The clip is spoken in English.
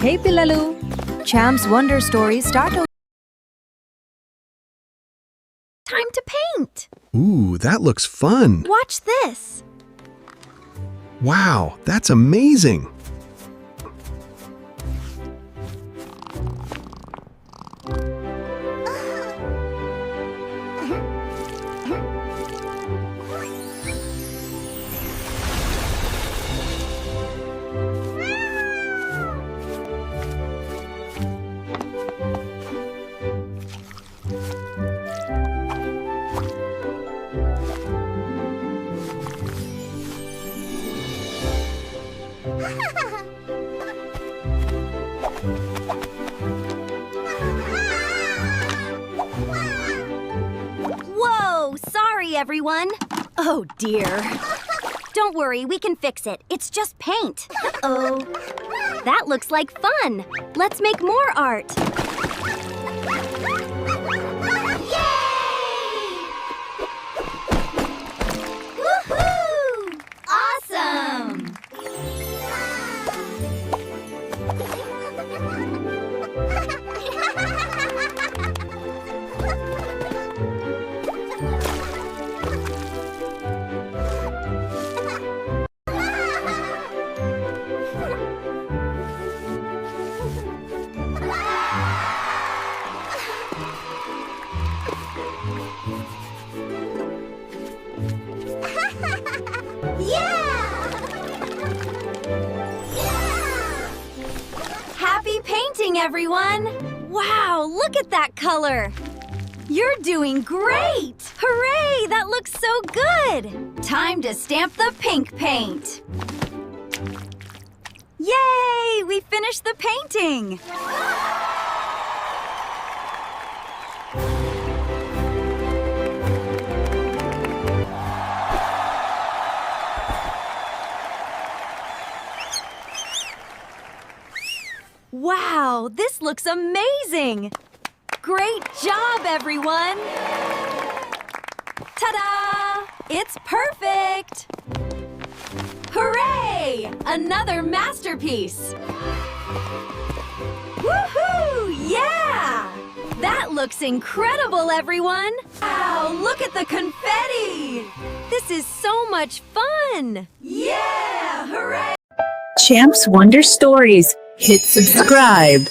Hey Pillalu! Champ's Wonder Stories start. Time to paint! Ooh, that looks fun! Watch this! Wow, that's amazing! Whoa! Sorry, everyone. Oh, dear. Don't worry, we can fix it. It's just paint. Uh-oh. That looks like fun. Let's make more art. Woohoo! Awesome! Happy painting, everyone! Wow, look at that color! You're doing great! Hooray! That looks so good! Time to stamp the pink paint! Yay! We finished the painting! Wow, this looks amazing! Great job, everyone! Ta-da! It's perfect! Hooray! Another masterpiece! Woohoo! Yeah! That looks incredible, everyone! Wow, look at the confetti! This is so much fun! Yeah! Hooray! Champ's Wonder Stories. Hit subscribe.